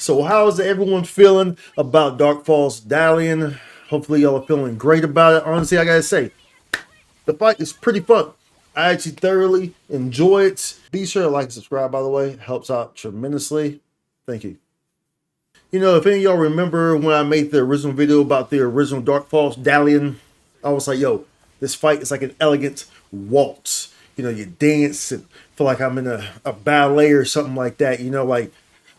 So how's everyone feeling about Dark Falz Dalion? Hopefully y'all are feeling great about it. Honestly, I gotta say, the fight is pretty fun. I actually thoroughly enjoy it. Be sure to like and subscribe, by the way. It helps out tremendously. Thank you. You know, if any of y'all remember when I made the original video about the original Dark Falz Dalion, I was like, yo, this fight is like an elegant waltz. You know, you dance and feel like I'm in a ballet or something like that. You know, like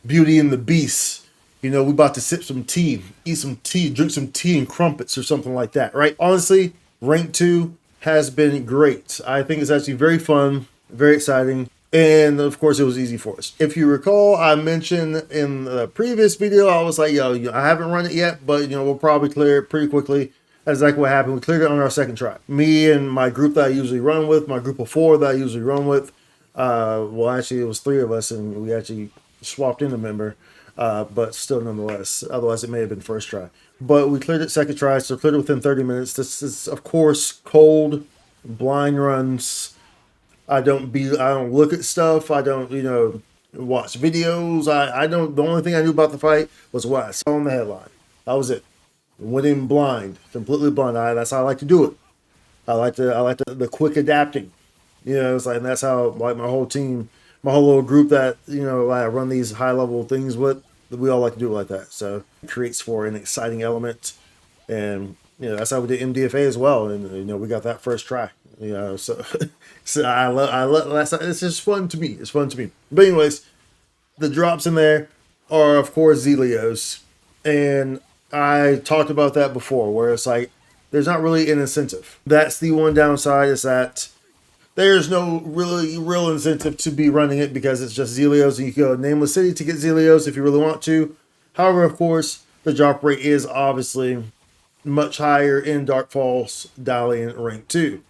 Beauty and the Beast. You know, we about to sip some tea, eat some tea, drink some tea and crumpets or something like that, right? Honestly, Rank 2 has been great. I think it's actually very fun, very exciting. And of course, it was easy for us. If you recall, I mentioned in the previous video, I was like, yo, I haven't run it yet, but we'll probably clear it pretty quickly. That's exactly what happened. We cleared it on our second try. Me and my group that I usually run with, my group of 4 that I usually run with, well, actually, it was 3 of us, and we actually swapped in a member, but still nonetheless. Otherwise, it may have been first try. But we cleared it second try, so cleared it within 30 minutes. This is, of course, cold, blind runs. I don't look at stuff. I don't, watch videos. I don't. The only thing I knew about the fight was what I saw on the headline. That was it. Went in blind, completely blind. That's how I like to do it. I like the quick adapting. It's like, and that's how, like, my whole team, my whole little group that I run these high level things with. We all like to do it like that. So it creates for an exciting element, and that's how we did MDFA as well. And we got that first try. So so I love it's just fun to me. It's fun to me. But anyways, the drops in there are of course Zelios, and I talked about that before, where it's like there's not really an incentive. That's the one downside, is that there's no real incentive to be running it, because it's just Zelios, and you can go to Nameless City to get Zelios if you really want to. However, of course, the drop rate is obviously much higher in Dark Falz Dalion Rank 2.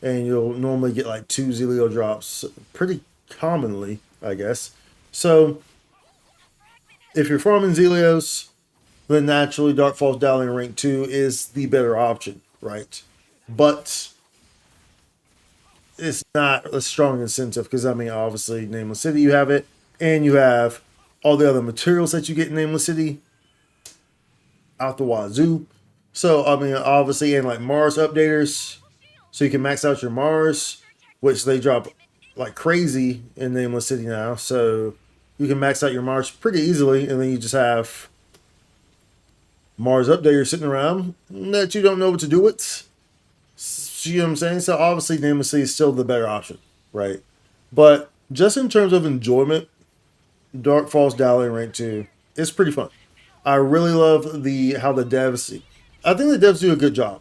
And you'll normally get like 2 Zelio drops pretty commonly, I guess. So if you're farming Zelios, then naturally Dark Falz Dalion Rank 2 is the better option, right? But it's not a strong incentive, because obviously Nameless City, you have it, and you have all the other materials that you get in Nameless City out the wazoo. So obviously, and like Mars updaters, so you can max out your Mars, which they drop like crazy in Nameless City now. So you can max out your Mars pretty easily, and then you just have Mars updaters sitting around that you don't know what to do with. You know what I'm saying? So obviously Nameless City is still the better option, right? But just in terms of enjoyment, Dark Falz Dalion Rank 2 is pretty fun. I really love how the devs, I think the devs do a good job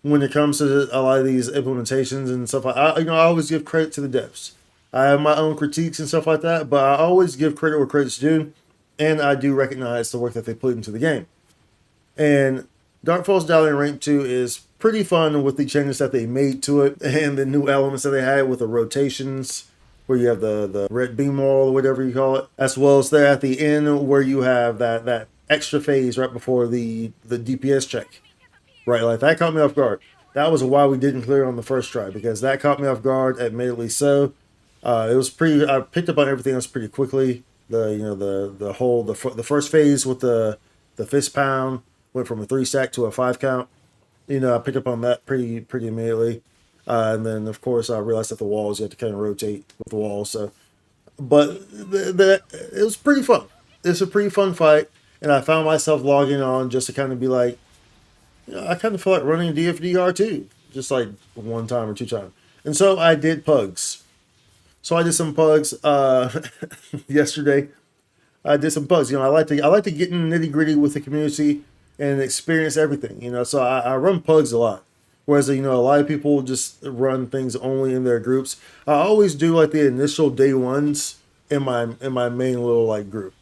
when it comes to a lot of these implementations and stuff. I always give credit to the devs. I have my own critiques and stuff like that, but I always give credit where credit's due, and I do recognize the work that they put into the game. And Dark Falz Dalion Rank 2 is pretty fun with the changes that they made to it, and the new elements that they had with the rotations, where you have the red beam wall or whatever you call it, as well as there at the end where you have that extra phase right before the DPS check. Right, like that caught me off guard. That was why we didn't clear on the first try, because that caught me off guard, admittedly so. It was pretty. I picked up on everything else pretty quickly. The first phase with the fist pound went from a 3 stack to a 5 count. I picked up on that pretty immediately. And then of course I realized that the walls, you have to kind of rotate with the walls. So, but it was pretty fun. It's a pretty fun fight, and I found myself logging on just to kind of be like, I kind of feel like running DFDR too, just like 1 time or 2 times. And so I did pugs. So I did some pugs yesterday. I did some pugs. I like to get in the nitty gritty with the community and experience everything. So I run pugs a lot. Whereas a lot of people just run things only in their groups. I always do like the initial day ones in my main little like group,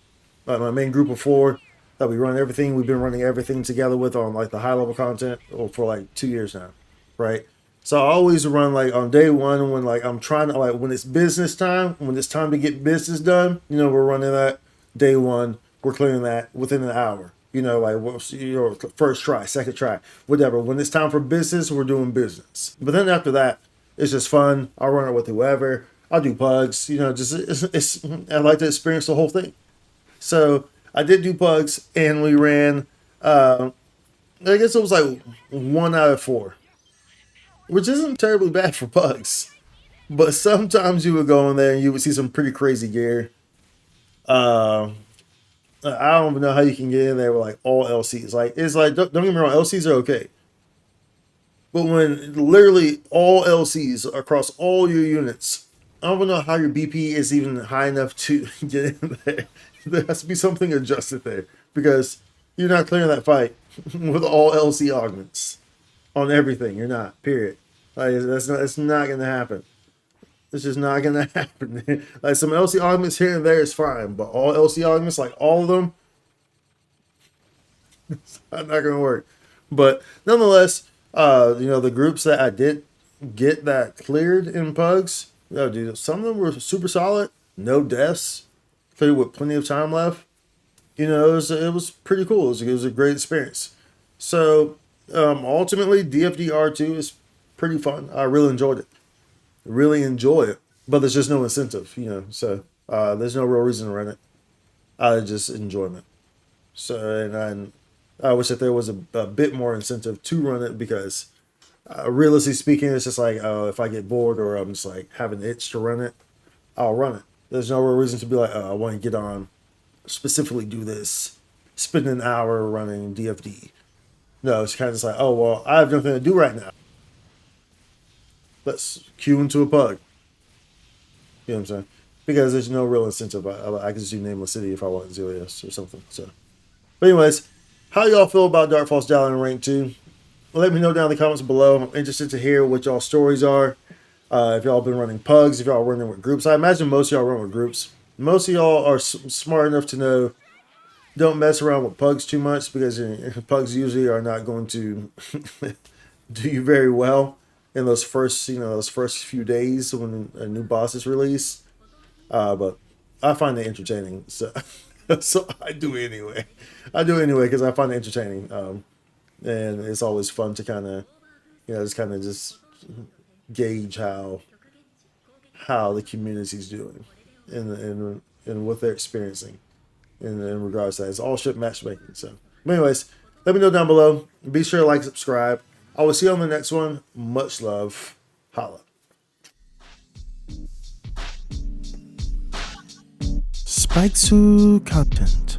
my main group of 4. That we run everything. We've been running everything together with on like the high level content for like 2 years now, right? So I always run like on day 1 when like I'm trying to, like, when it's business time, when it's time to get business done. We're running that day 1. We're clearing that within an hour. First try, second try, whatever. When it's time for business, we're doing business. But then after that, it's just fun. I'll run it with whoever. I'll do pugs. I like to experience the whole thing. So I did do pugs, and we ran. I guess it was like 1 out of 4, which isn't terribly bad for pugs. But sometimes you would go in there and you would see some pretty crazy gear. Uh, I don't even know how you can get in there with like all LCs. Like it's like don't get me wrong, LCs are okay. But when literally all LCs across all your units, I don't know how your BP is even high enough to get in there. There has to be something adjusted there because you're not clearing that fight with all LC augments on everything. You're not. Period. Like that's not. It's not gonna happen. It's just not gonna happen. Like some LC augments here and there is fine, but all LC augments, like all of them, it's not gonna work. But nonetheless, the groups that I did get that cleared in pugs, no, dude, some of them were super solid, no deaths, cleared with plenty of time left. It was pretty cool. It was a great experience. So ultimately, DFDR2 is pretty fun. I really enjoyed it. Really enjoy it, but there's just no incentive. So there's no real reason to run it. Just enjoyment. So and I wish that there was a bit more incentive to run it because, realistically speaking, it's just like if I get bored or I'm just like have an itch to run it, I'll run it. There's no real reason to be like, I want to get on, specifically do this, spend an hour running DFD. No, it's kind of just like, oh well, I have nothing to do right now. Let's queue into a pug. You know what I'm saying? Because there's no real incentive. I could just do Nameless City if I want Zilius or something. So, but anyways, how y'all feel about Dark Falz Dalion Rank 2? Let me know down in the comments below. I'm interested to hear what y'all stories are. If y'all been running pugs, if y'all running with groups. I imagine most of y'all run with groups. Most of y'all are smart enough to know don't mess around with pugs too much because pugs usually are not going to do you very well in those first few days when a new boss is released. But I find it entertaining, so so I do anyway. I do anyway because I find it entertaining, and it's always fun to kind of just gauge how the community's doing and what they're experiencing in regards to that. It's all ship matchmaking. So, but anyways, let me know down below. Be sure to like, subscribe. I will see you on the next one. Much love. Holla. Spikesu content.